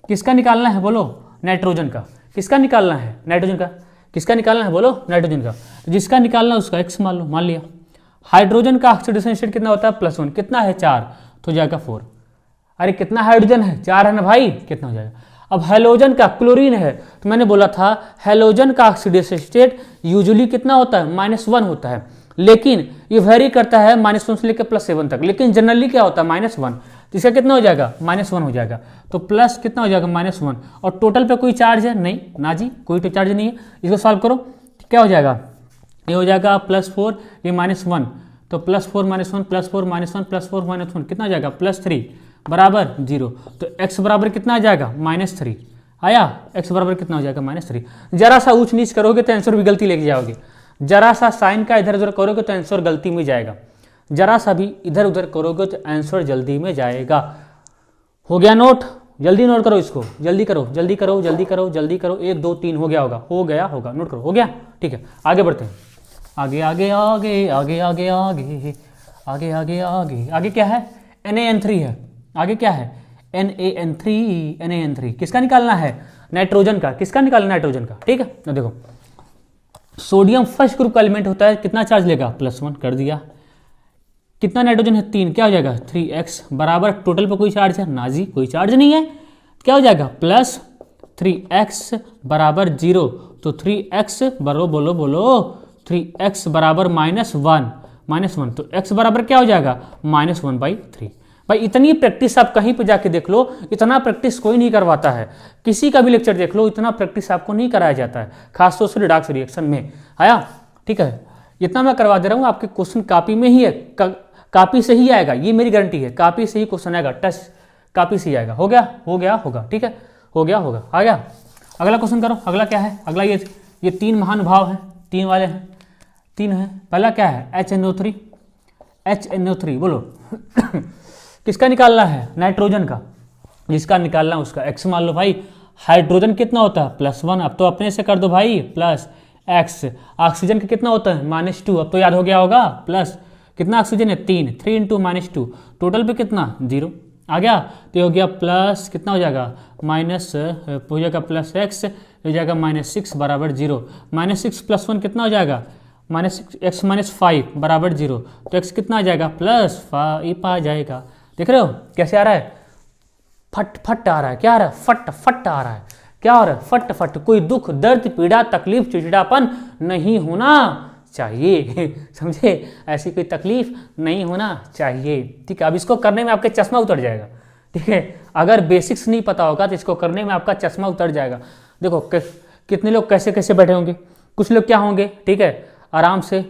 किसका निकालना है, बोलो, नाइट्रोजन का। किसका निकालना है, नाइट्रोजन का। किसका निकालना है, बोलो, नाइट्रोजन का। जिसका निकालना है उसका X मान लो, मान लिया। हाइड्रोजन का ऑक्सीडेशन स्टेट कितना होता है, +1, कितना है, 4, तो हो जाएगा 4। अरे कितना हाइड्रोजन है, 4 है ना भाई, कितना हो जाएगा। अब हेलोजन का, क्लोरीन है, तो मैंने बोला था हेलोजन का ऑक्सीडेशन स्टेट यूजुअली कितना होता है, -1 होता है, लेकिन ये वेरी करता है -1 से लेकर +7 तक, लेकिन जनरली क्या होता है, -1। तो इसका कितना हो जाएगा, -1 हो जाएगा। तो प्लस कितना हो जाएगा, -1। और टोटल पे कोई चार्ज है नहीं ना जी, कोई तो चार्ज नहीं है। इसको सॉल्व करो, क्या हो जाएगा, ये हो जाएगा +4, ये -1, तो +4 - 1 +4 - 1 +4 - 1 कितना हो जाएगा, +3 बराबर 0। तो x बराबर कितना आ जाएगा, -3 आया। x बराबर कितना हो जाएगा, -3। जरा सा ऊंच नीच करोगे तो आंसर भी गलती लेके जाओगे, जरा सा साइन का इधर उधर करोगे तो आंसर गलती में जाएगा, जरा सा भी इधर उधर करोगे तो आंसर जल्दी में जाएगा। हो गया नोट, जल्दी नोट करो इसको, जल्दी करो, जल्दी करो, जल्दी करो, जल्दी करो। 1 2 3 हो गया होगा, हो गया होगा, नोट करो, हो गया, ठीक है। आगे बढ़ते हैं, आगे आगे आगे आगे आगे आगे आगे आगे आगे आगे क्या है, NaN3 है। आगे क्या है, NaN3। किसका निकालना है, नाइट्रोजन का। किसका निकालना, नाइट्रोजन का, ठीक है। तो देखो सोडियम फर्स्ट ग्रुप का एलिमेंट होता है, कितना चार्ज लेगा, +1 कर दिया। कितना नाइट्रोजन है, 3, क्या हो जाएगा, 3x बराबर टोटल पे कोई चार्ज है ना जी, कोई चार्ज नहीं है। क्या हो जाएगा, +3x बराबर 0। तो 3x बोलो बोलो बोलो, 3x बराबर -1, तो x बराबर क्या हो जाएगा, -1/3। भाई इतनी प्रैक्टिस आप कहीं पे जाके देख लो, इतना प्रैक्टिस कोई नहीं करवाता है, किसी का भी लेक्चर देख लो, इतना प्रैक्टिस आपको नहीं कराया जाता है, खासतौर से रिडॉक्स रिएक्शन में, आया, ठीक है। इतना मैं करवा दे रहा हूँ, आपके क्वेश्चन कॉपी में ही है, कॉपी से ही आएगा, ये मेरी गारंटी है, कॉपी से ही क्वेश्चन आएगा, टच कॉपी से ही आएगा। हो गया, हो गया होगा, ठीक है, हो गया होगा, आ गया। अगला क्वेश्चन करो, अगला क्या है, अगला ये 3 महानुभाव हैं, 3 वाले हैं, 3 है। पहला क्या है, HNO3 बोलो किसका निकालना है, नाइट्रोजन का। जिसका निकालना है उसका X मान लो भाई। हाइड्रोजन कितना होता है +1, अब तो अपने से कर दो भाई, प्लस एक्स। ऑक्सीजन का कितना होता है -2, अब तो याद हो गया होगा, प्लस कितना ऑक्सीजन है 3, 3 × -2 टोटल पे कितना 0 आ गया। तो हो गया प्लस कितना हो जाएगा माइनस हो जाएगा प्लस एक्स हो जाएगा -6 बराबर 0। -6 + 1 कितना हो जाएगा -6 x - 5 बराबर 0। तो x कितना आ जाएगा +5 आ जाएगा। देख रहे हो कैसे आ रहा है, फट फट आ रहा है, क्या आ रहा है फट फट आ रहा है, क्या हो रहा है फट फट। कोई दुख दर्द पीड़ा तकलीफ चिड़चिड़ापन नहीं होना चाहिए समझे, ऐसी कोई तकलीफ नहीं होना चाहिए। ठीक है, अब इसको करने में आपके चश्मा उतर जाएगा। ठीक है, अगर बेसिक्स नहीं पता होगा तो इसको करने में आपका चश्मा उतर जाएगा। देखो कितने लोग कैसे कैसे बैठे होंगे, कुछ लोग क्या होंगे, ठीक है, आराम से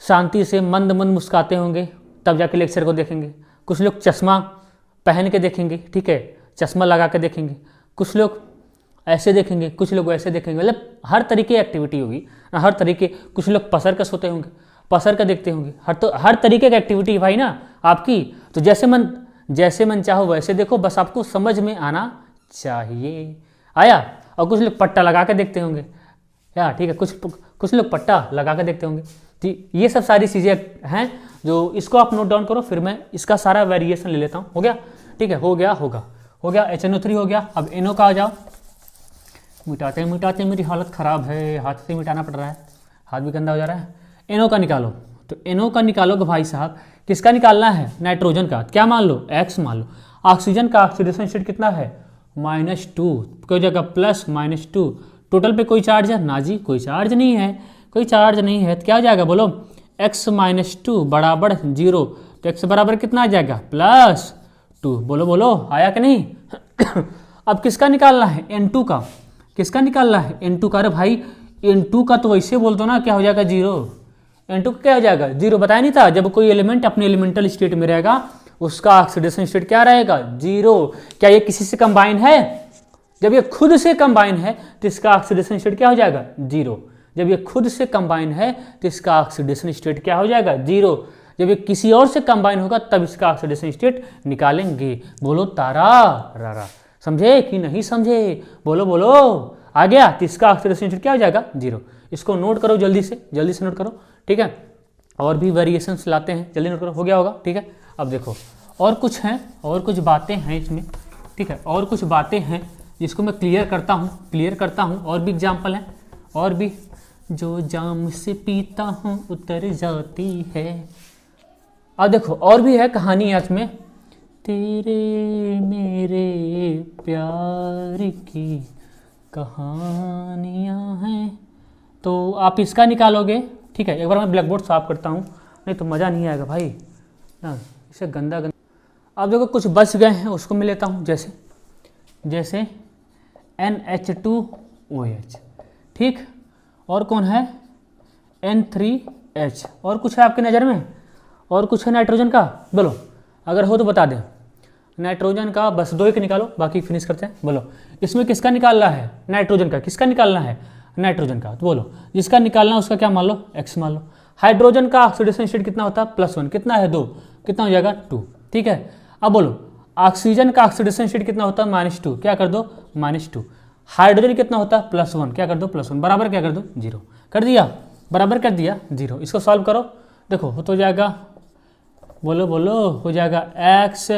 शांति से मंद मंद मुस्काते होंगे, तब जाके लेक्चर को देखेंगे। कुछ लोग चश्मा पहन के देखेंगे, ठीक है, चश्मा लगा के देखेंगे। कुछ लोग ऐसे देखेंगे, कुछ लोग वैसे देखेंगे, मतलब हर तरीके की एक्टिविटी होगी, हर तरीके। कुछ लोग पसर कर सोते होंगे, पसर कर देखते होंगे, हर तरीके की एक्टिविटी भाई ना आपकी। तो जैसे मन चाहो वैसे देखो, बस आपको समझ में आना चाहिए। आया। और कुछ लोग पट्टा लगा के देखते होंगे यार, ठीक है, कुछ लोग पट्टा लगा के देखते होंगे। तो ये सब सारी चीज़ें हैं जो इसको आप नोट डाउन करो, फिर मैं इसका सारा वेरिएशन ले लेता हूँ। हो गया, ठीक है, हो गया HNO3 हो गया। अब NO का आ जाओ। मिटाते मिटाते मेरी हालत ख़राब है, हाथ से मिटाना पड़ रहा है, हाथ भी गंदा हो जा रहा है। NO का निकालो, तो NO का निकालोगे भाई साहब, किसका निकालना है नाइट्रोजन का, क्या मान लो X मान लो। ऑक्सीजन का ऑक्सीडेशन स्टेट कितना है -2, कोई जगह +-2। टोटल पे कोई चार्ज है ना जी, कोई चार्ज नहीं है, कोई चार्ज नहीं है। तो क्या हो जाएगा बोलो, x - 2 बराबर 0। तो x बराबर कितना आ जाएगा +2। बोलो बोलो आया कि नहीं अब किसका निकालना है N2 का, किसका निकालना है N2 का। अरे भाई N2 का तो वैसे बोल दो ना, क्या हो जाएगा 0। N2 का क्या हो जाएगा 0, बताया नहीं था, जब कोई एलिमेंट अपने एलिमेंटल स्टेट में रहेगा उसका ऑक्सीडेशन स्टेट क्या रहेगा 0। क्या ये किसी से कंबाइन है, जब ये खुद से कंबाइन है तो इसका ऑक्सीडेशन स्टेट क्या हो जाएगा 0। जब ये खुद से कंबाइन है तो इसका ऑक्सीडेशन स्टेट क्या हो जाएगा 0। जब ये किसी और से कंबाइन होगा तब इसका ऑक्सीडेशन स्टेट निकालेंगे। बोलो तारा रारा, समझे कि नहीं समझे, बोलो बोलो आ गया। तो इसका ऑक्सीडेशन स्टेट क्या हो जाएगा 0। इसको नोट करो जल्दी से नोट करो, ठीक है। और भी वेरिएशंस लाते हैं, जल्दी नोट करो, हो गया होगा, ठीक है। अब देखो और कुछ हैं, और कुछ बातें हैं इसमें, ठीक है, और कुछ बातें हैं जिसको मैं क्लियर करता हूँ। और भी एग्जाम्पल हैं, और भी, जो जाम से पीता हूँ उतर जाती है। अब देखो और भी है कहानी आज में, तेरे मेरे प्यार की कहानियाँ हैं। तो आप इसका निकालोगे, ठीक है। एक बार मैं ब्लैक बोर्ड साफ करता हूँ, नहीं तो मज़ा नहीं आएगा भाई ना, इसे गंदा। अब देखो कुछ बच गए हैं, उसको मैं लेता हूँ, जैसे NH2OH, ठीक। और कौन है N3H। और कुछ है आपकी नज़र में, और कुछ है नाइट्रोजन का, बोलो अगर हो तो बता दें। नाइट्रोजन का बस 2 एक निकालो, बाकी फिनिश करते हैं। बोलो इसमें किसका निकालना है नाइट्रोजन का, किसका निकालना है नाइट्रोजन का। तो बोलो जिसका निकालना है उसका क्या मान लो X मान लो। हाइड्रोजन का ऑक्सीडेशन स्टेट कितना होता है +1, कितना है 2, कितना हो जाएगा 2, ठीक है। अब बोलो ऑक्सीजन का ऑक्सीडेशन स्टेट कितना होता है -2, क्या कर दो -2। हाइड्रोजन कितना होता है +1, क्या कर दो +1, बराबर क्या कर दो 0 कर दिया, बराबर कर दिया 0। इसको सॉल्व करो, देखो हो तो जाएगा, बोलो बोलो हो जाएगा x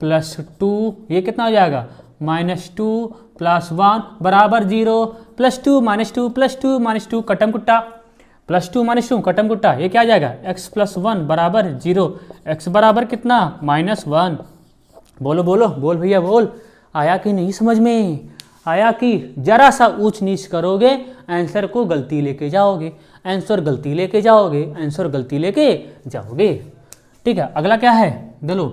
+ 2, ये कितना हो जाएगा -2 + 1 बराबर 0, +2 -2 +2 -2 कटम कुट्टा, +2 -2 कटम कुट्टा, ये क्या आ जाएगा x + 1 बराबर 0। x बराबर कितना -1। बोलो बोलो बोल भैया बोल, आया कि नहीं समझ में आया कि जरा सा ऊंच नीच करोगे आंसर को गलती लेके जाओगे, आंसर गलती लेके जाओगे, ठीक है। अगला क्या है बोलो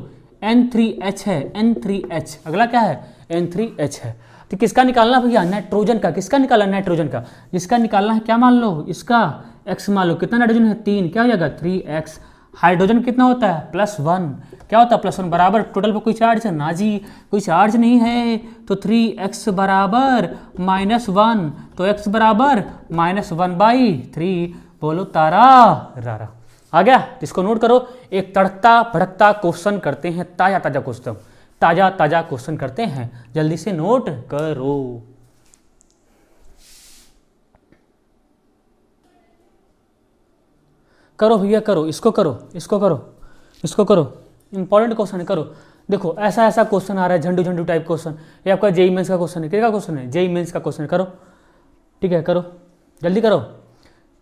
N3H है, N3H अगला क्या है N3H है। तो किसका निकालना भैया नाइट्रोजन का, किसका निकालना नाइट्रोजन का, जिसका निकालना है क्या मान लो इसका X मान लो। कितना नाइट्रोजन है 3, क्या हो जाएगा 3x। हाइड्रोजन कितना होता है +1, क्या होता है +1 बराबर, टोटल पे कोई चार्ज है ना जी, कोई चार्ज नहीं है। तो 3x बराबर -1, तो x बराबर -1/3। बोलो तारा रारा, आ गया। इसको नोट करो। एक तड़कता भड़कता क्वेश्चन करते हैं, ताजा क्वेश्चन, ताज़ा ताज़ा क्वेश्चन करते हैं, जल्दी से नोट करो। करो भैया करो, इसको करो, इसको करो, इसको करो, इंपॉर्टेंट क्वेश्चन है, करो। देखो ऐसा ऐसा क्वेश्चन आ रहा है, झंडू झंडू टाइप क्वेश्चन, ये आपका जेई मेंस का क्वेश्चन है, किसका क्वेश्चन है, जेई मेंस का क्वेश्चन है, करो, ठीक है, करो, जल्दी करो।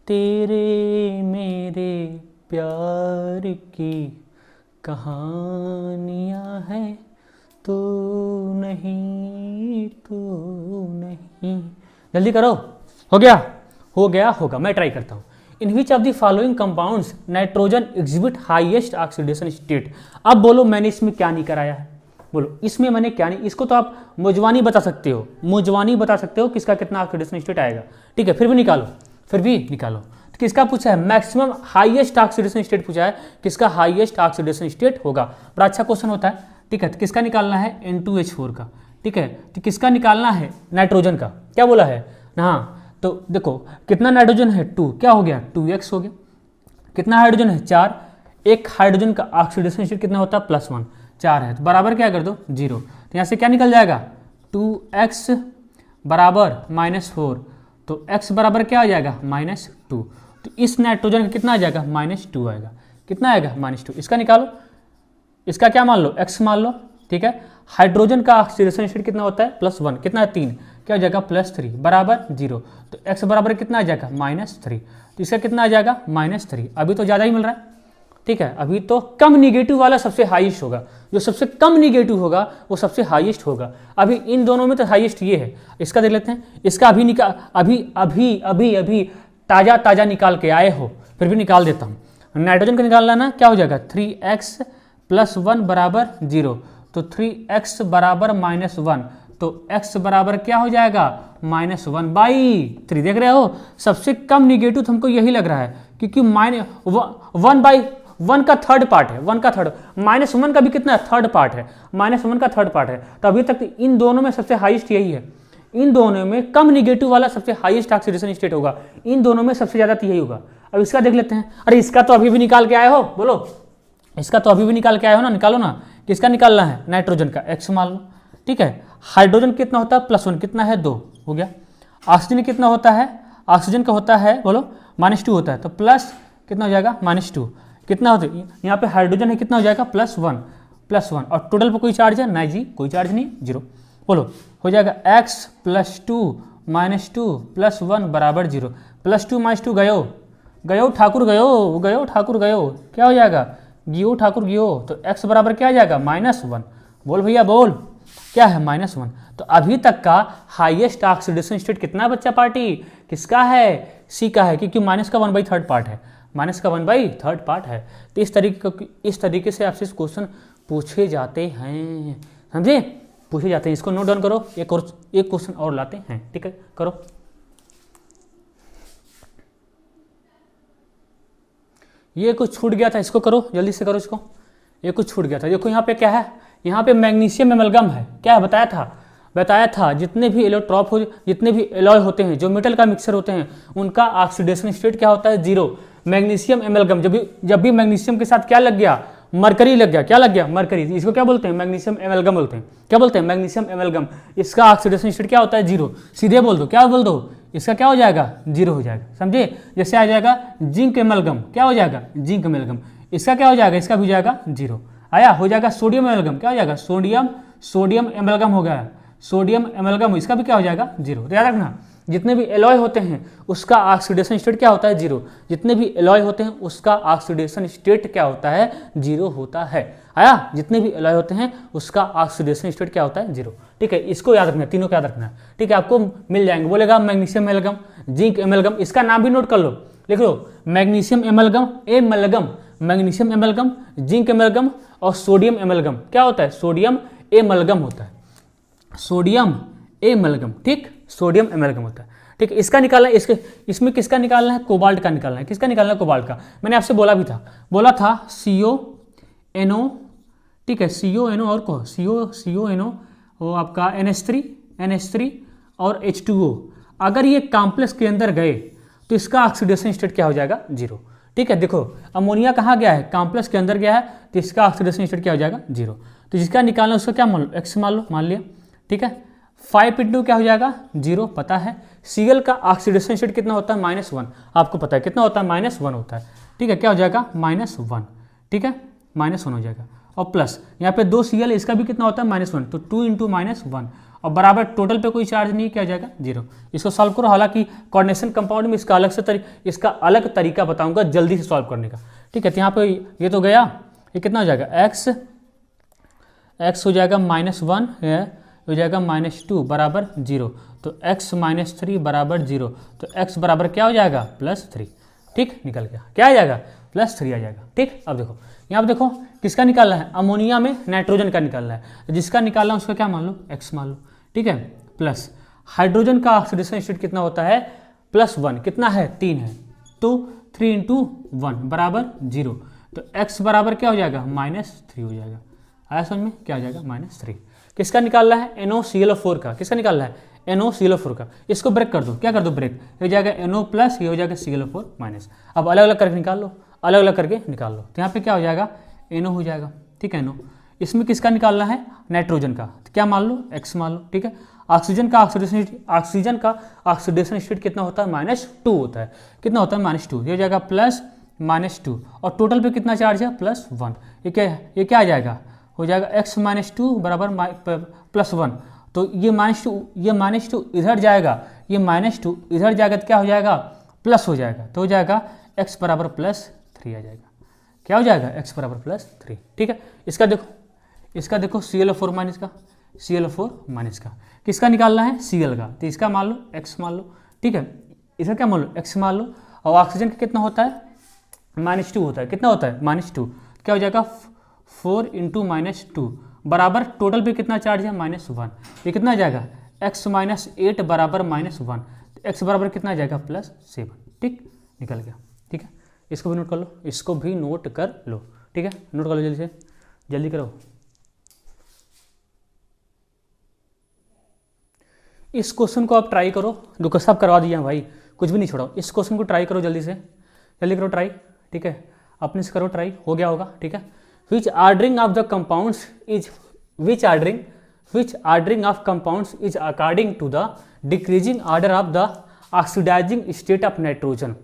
तेरे मेरे प्यार की कहानियाँ हैं, तू नहीं तू नहीं, जल्दी करो। हो गया, हो गया, होगा, मैं ट्राई करता हूँ। In which of the following compounds nitrogen exhibit highest oxidation state. अब बोलो मैंने इसमें क्या नहीं कराया है, बोलो इसमें मैंने क्या नहीं, इसको तो आप मुजवानी बता सकते हो, मुजवानी बता सकते हो किसका कितना ऑक्सीडेशन स्टेट आएगा, ठीक है, फिर भी निकालो, फिर भी निकालो। तो किसका पूछा है, मैक्सिमम हाईएस्ट ऑक्सीडेशन स्टेट पूछा है, किसका हाईएस्ट ऑक्सीडेशन स्टेट होगा, बड़ा अच्छा क्वेश्चन होता है, ठीक है। तो किसका निकालना है, N2H4 का, ठीक है। तो किसका निकालना है, नाइट्रोजन का, क्या बोला है, हाँ। तो देखो कितना नाइट्रोजन है, 2, क्या हो गया, 2x हो गया। कितना हाइड्रोजन है, 4, एक हाइड्रोजन का ऑक्सीडेशन स्टेट कितना होता है, +1, 4 है, तो बराबर क्या कर दो, 0। तो यहाँ से क्या निकल जाएगा, 2x बराबर -4, तो x बराबर क्या आ जाएगा, -2। तो इस नाइट्रोजन का कितना आ जाएगा, -2 आएगा, कितना आएगा, -2। इसका निकालो, इसका क्या मान लो, x मान लो, ठीक है। हाइड्रोजन का ऑक्सीडेशन स्टेट कितना होता है, +1, कितना है, 3, क्या हो जाएगा, +3 बराबर 0। तो x बराबर कितना आ जाएगा, -3। तो इसका कितना आ जाएगा, -3। अभी तो ज़्यादा ही मिल रहा है, ठीक है। अभी तो कम निगेटिव वाला सबसे हाईएस्ट होगा, जो सबसे कम निगेटिव होगा वो सबसे हाईएस्ट होगा। अभी इन दोनों में तो हाईएस्ट ये है, इसका देख लेते हैं। इसका अभी निकाल, अभी अभी अभी अभी ताज़ा ताज़ा निकाल के आए हो, फिर भी निकाल देता हूँ। नाइट्रोजन का निकालना ना, क्या हो जाएगा, 3x + 1 बराबर 0, तो 3x बराबर -1, तो x बराबर क्या हो जाएगा, -1/3। देख रहे हो, सबसे कम निगेटिव हमको यही लग रहा है, क्योंकि -1/1 का थर्ड पार्ट है, 1 का थर्ड, -1 का भी कितना है, थर्ड पार्ट है, -1 का थर्ड पार्ट है। तो अभी तक इन दोनों में सबसे हाईएस्ट यही है, इन दोनों में कम निगेटिव वाला सबसे हाईएस्ट ऑक्सीडेशन स्टेट होगा, इन दोनों में सबसे ज़्यादा तो यही होगा। अब इसका देख लेते हैं। अरे इसका तो अभी भी निकाल के आए हो, बोलो, इसका तो अभी भी निकाल के आए हो ना, निकालो ना। किसका निकालना है, नाइट्रोजन का, x मान लो, ठीक है। हाइड्रोजन कितना होता है, +1, कितना है, 2 हो गया। ऑक्सीजन कितना होता है, ऑक्सीजन का होता है, बोलो, -2 होता है, तो प्लस कितना हो जाएगा, -2, कितना होता है, यहाँ पे हाइड्रोजन है, कितना हो जाएगा, +1, और टोटल पे कोई चार्ज है, नहीं जी, कोई चार्ज नहीं, 0। बोलो, हो जाएगा x + 2 -2 + 1 बराबर 0। +2 -2 गयो, गयो ठाकुर गयो, गयो ठाकुर गयो, क्या हो जाएगा, गियो ठाकुर गियो। तो x बराबर क्या आ जाएगा, -1। बोल भैया बोल, क्या है, -1। तो अभी तक का हाईएस्ट ऑक्सीडेशन स्टेट कितना बच्चा पार्टी, किसका है, C का है, क्योंकि माइनस का 1/3 पार्ट है, माइनस का 1/3 पार्ट है। तो इस तरीके से आपसे क्वेश्चन पूछे जाते हैं, समझे, पूछे जाते हैं। इसको नोट डाउन करो, एक क्वेश्चन और लाते हैं, ठीक है, करो। ये कुछ छूट गया था, इसको करो, जल्दी से करो इसको, ये कुछ छूट गया था। देखो यहाँ पे क्या है, यहाँ पे मैग्नीशियम एमलगम है, क्या है, बताया था जितने भी इलेक्ट्रॉप हो, जितने भी एलॉय होते हैं, जो मेटल का मिक्सर होते हैं, उनका ऑक्सीडेशन स्टेट क्या होता है, 0। मैग्नीशियम एमलगम, जब भी मैग्नीशियम के साथ क्या लग गया, मरकरी लग गया, क्या लग गया, मरकरी, इसको क्या बोलते हैं, मैग्नीशियम एमलगम बोलते हैं, क्या बोलते हैं, मैग्नीशियम एमलगम। इसका ऑक्सीडेशन स्टेट क्या होता है, 0। सीधे बोल दो, क्या बोल दो, इसका क्या हो जाएगा, 0 हो जाएगा, समझे। जैसे आ जाएगा जिंक एमलगम, क्या हो जाएगा, जिंक एमलगम, इसका क्या हो जाएगा, इसका भी हो जाएगा 0। आया, हो जाएगा सोडियम एमलगम, क्या हो जाएगा, सोडियम एमलगम हो गया, सोडियम एमलगम, इसका भी क्या हो जाएगा, 0। तो याद रखना, जितने भी एलॉय होते हैं उसका ऑक्सीडेशन स्टेट क्या होता है, 0। जितने भी एलॉय होते हैं उसका ऑक्सीडेशन स्टेट क्या होता है, 0 होता है। आया, जितने भी एलॉय होते हैं उसका ऑक्सीडेशन स्टेट क्या होता है, 0, ठीक है। इसको याद रखना, तीनों को याद रखना है, ठीक है। आपको मिल जाएंगे, बोलेगा मैग्नीशियम एमलगम, जिंक एमलगम, इसका नाम भी नोट कर लो, लिख लो, magnesium amalgam, magnesium amalgam, zinc amalgam और सोडियम एमलगम। क्या होता है, सोडियम एमलगम होता है, सोडियम एमलगम, ठीक, सोडियम एमलगम होता है, ठीक है। इसका निकालना, इसमें किसका निकालना है, कोबाल्ट का निकालना है। किसका निकालना है, कोबाल्ट का। मैंने आपसे बोला भी था, CONO, ठीक है, CONO और को CONO, वो आपका NH3 और H2O, अगर ये कॉम्प्लेक्स के अंदर गए तो इसका ऑक्सीडेशन स्टेट क्या हो जाएगा, 0, ठीक है। देखो अमोनिया कहाँ गया है, कॉम्प्लेक्स के अंदर गया है, तो इसका ऑक्सीडेशन स्टेट क्या हो जाएगा, 0। तो जिसका निकालना उसका क्या मान लो, एक्स मान लिया, ठीक है। 5 इंटू क्या हो जाएगा 0, पता है। Cl का ऑक्सीडेशन स्टेट कितना होता है -1, आपको पता है कितना होता है -1 होता है, ठीक है। क्या हो जाएगा -1, ठीक है, -1 हो जाएगा। और प्लस यहाँ पे 2 Cl, इसका भी कितना होता है -1, तो 2 इंटू -1 और बराबर टोटल पे कोई चार्ज नहीं, क्या हो जाएगा 0। इसको सॉल्व करो, हालांकि कोऑर्डिनेशन कंपाउंड में इसका अलग तरीका बताऊंगा जल्दी से सॉल्व करने का, ठीक है। तो यहाँ पे ये तो गया, ये कितना हो जाएगा x हो जाएगा -1 हो जाएगा -2 बराबर 0, तो x -3 बराबर 0, तो x बराबर क्या हो जाएगा +3, ठीक, निकल गया, क्या आ जाएगा +3 आ जाएगा, ठीक। अब देखो यहाँ पे देखो किसका निकालना है, अमोनिया में नाइट्रोजन का निकालना है, तो जिसका निकालना है उसका क्या मान लो, x मान लो, ठीक है। प्लस हाइड्रोजन का ऑक्सीडेशन स्टेट कितना होता है +1, कितना है 3 है, तो 3 इंटू 1 बराबर 0, तो x बराबर क्या हो जाएगा -3 हो जाएगा। आया समझ में, क्या हो जाएगा -3। किसका निकालना है NOCl4 का, किसका निकालना है NOCl4 का। इसको ब्रेक कर दो, क्या कर दो ब्रेक, ये हो जाएगा NO+, ये हो जाएगा Cl4-। अब अलग अलग करके निकाल लो, अलग अलग करके निकाल लो, तो यहाँ पे क्या हो जाएगा NO हो जाएगा, ठीक है। NO इसमें किसका निकालना है नाइट्रोजन का, तो क्या मान लो x मान लो, ठीक है। ऑक्सीजन का ऑक्सीडेशन स्टेट कितना होता है -2 होता है, कितना होता है -2, ये हो जाएगा +-2 और टोटल पे कितना चार्ज है +1, ये क्या आ जाएगा, हो जाएगा x -2 बराबर +1, तो ये -2 इधर जाएगा, ये -2 इधर जाएगा तो क्या हो जाएगा प्लस हो जाएगा, तो हो जाएगा x बराबर +3 आ जाएगा, क्या हो जाएगा x बराबर +3, ठीक है। इसका देखो Cl4- का, Cl4- का किसका निकालना है Cl का, तो इसका मान लो x मान लो, ठीक है। इसका क्या मान लो x मान लो, और ऑक्सीजन का कितना होता है -2 होता है, कितना होता है -2, क्या हो जाएगा 4 इंटू -2 बराबर टोटल पे कितना चार्ज है -1, ये कितना आ जाएगा x -8 बराबर -1, x बराबर कितना आ जाएगा +7, ठीक, निकल गया, ठीक है। इसको भी नोट कर लो, इसको भी नोट कर लो, ठीक है, नोट कर लो जल्दी से, जल्दी करो। इस क्वेश्चन को आप ट्राई करो, दुख सब करवा दिया भाई, कुछ भी नहीं छोड़ाओ, इस क्वेश्चन को ट्राई करो जल्दी से, जल्दी करो ट्राई, ठीक है, अपने से करो ट्राई, हो गया होगा, ठीक है। Which ordering of compounds is according to the decreasing order of the oxidizing state of nitrogen।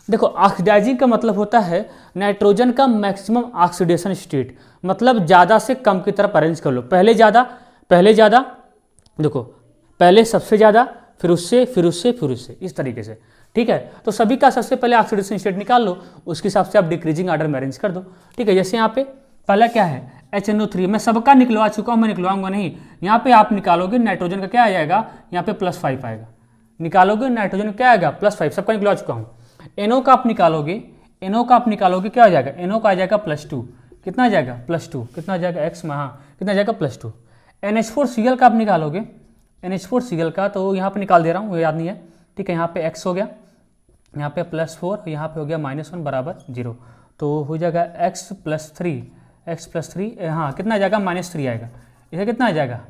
देखो ऑक्सीडाइजिंग का मतलब होता है नाइट्रोजन का मैक्सिमम ऑक्सीडेशन स्टेट, मतलब ज़्यादा से कम की तरफ अरेंज कर लो, पहले ज़्यादा, देखो पहले सबसे ज़्यादा, फिर उससे, इस तरीके से, ठीक है। तो सभी का सबसे पहले ऑक्सीडेशन स्टेट निकाल लो, उसके हिसाब से आप डिक्रीजिंग ऑर्डर में अरेंज कर दो, ठीक है। जैसे यहाँ पे पहला क्या है HNO3, मैं सबका निकलवा चुका हूँ, मैं निकलवाऊंगा नहीं, यहाँ पे आप निकालोगे नाइट्रोजन का क्या आ जाएगा, यहाँ पे +5 आएगा, निकालोगे नाइट्रोजन क्या आएगा +5, सबका निकलवा चुका हूँ। NO का आप निकालोगे क्या आ जाएगा, NO का आ जाएगा +2, कितना आ जाएगा +2, कितना आ जाएगा x में, हाँ कितना आ जाएगा +2। NH4Cl का आप निकालोगे, NH4Cl का तो यहाँ पे निकाल दे रहा हूँ, वो याद नहीं है, ठीक है। यहाँ पे x हो गया, यहाँ पे +4, यहाँ पे हो गया -1 बराबर 0, तो हो जाएगा x + 3, हाँ कितना आ जाएगा -3 आएगा, इसे कितना आ जाएगा,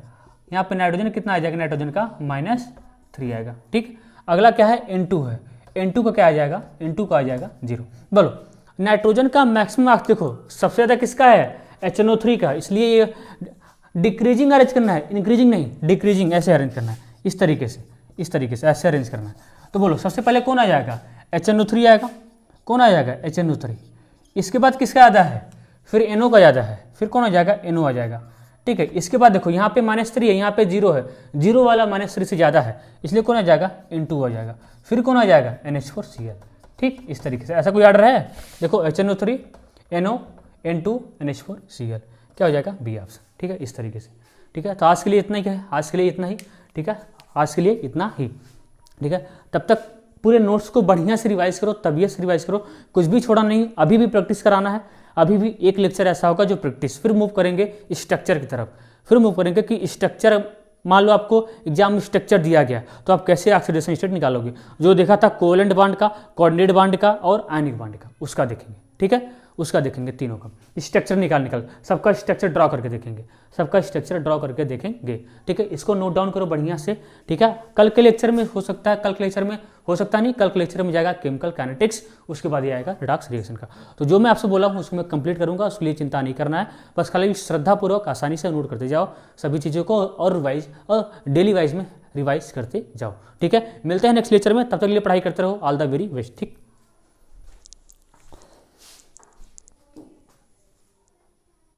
यहाँ पे नाइट्रोजन कितना आ जाएगा, नाइट्रोजन का -3 आएगा, ठीक। अगला क्या है N2 है, N2 का क्या आ जाएगा, N2 का आ जाएगा 0। बोलो नाइट्रोजन का मैक्सिमम, देखो सबसे ज़्यादा किसका है HNO3 का, इसलिए ये डिक्रीजिंग अरेंज करना है, इंक्रीजिंग नहीं, डिक्रीजिंग ऐसे अरेंज करना है, इस तरीके से ऐसे अरेंज करना है। तो बोलो सबसे पहले कौन आ जाएगा HNO3 आएगा, कौन आ जाएगा HNO3, इसके बाद किसका ज़्यादा है, फिर NO का ज़्यादा है, फिर कौन आ जाएगा NO आ जाएगा, ठीक है। इसके बाद देखो यहाँ पे -3 है, यहाँ पे 0 है, 0 वाला -3 से ज़्यादा है, इसलिए कौन आ जाएगा N2 आ जाएगा, फिर कौन आ जाएगा NH4Cl, ठीक। इस तरीके से ऐसा कोई ऑर्डर है, देखो HNO3 NO N2 NH4Cl, क्या हो जाएगा बी ऑप्शन, ठीक है, इस तरीके से, ठीक है। तो आज के लिए इतना ही है, आज के लिए इतना ही, ठीक है, आज के लिए इतना ही, ठीक है। तब तक पूरे नोट्स को बढ़िया से रिवाइज करो, तबीयत से रिवाइज करो, कुछ भी छोड़ा नहीं, अभी भी प्रैक्टिस कराना है, अभी भी एक लेक्चर ऐसा होगा जो प्रैक्टिस, फिर मूव करेंगे स्ट्रक्चर की तरफ, फिर मूव करेंगे कि स्ट्रक्चर, मान लो आपको एग्जाम में स्ट्रक्चर दिया गया तो आप कैसे ऑक्सीडेशन स्टेट निकालोगे, जो देखा था कोवेलेंट बॉन्ड का, कोऑर्डिनेट बॉन्ड का और आयनिक बॉन्ड का, उसका देखेंगे, ठीक है। उसका देखेंगे, तीनों का स्ट्रक्चर निकाल सबका स्ट्रक्चर ड्रॉ करके देखेंगे, सबका स्ट्रक्चर ड्रॉ करके देखेंगे। ठीक है, इसको नोट डाउन करो बढ़िया से। ठीक है, कल के लेक्चर में हो सकता है, कल के लेक्चर में हो सकता नहीं, कल के लेक्चर में जाएगा केमिकल काइनेटिक्स, उसके बाद ये आएगा रिडॉक्स रिएक्शन का। तो जो मैं आपसे बोला हूँ उसको मैं कंप्लीट करूँगा, उसके लिए चिंता नहीं करना है, बस खाली श्रद्धापूर्वक आसानी से नोट करते जाओ सभी चीज़ों को, और रिवाइज और डेली वाइज में रिवाइज करते जाओ। ठीक है, मिलते हैं नेक्स्ट लेक्चर में, तब तक के लिए पढ़ाई करते रहो। All the very best. ठीक।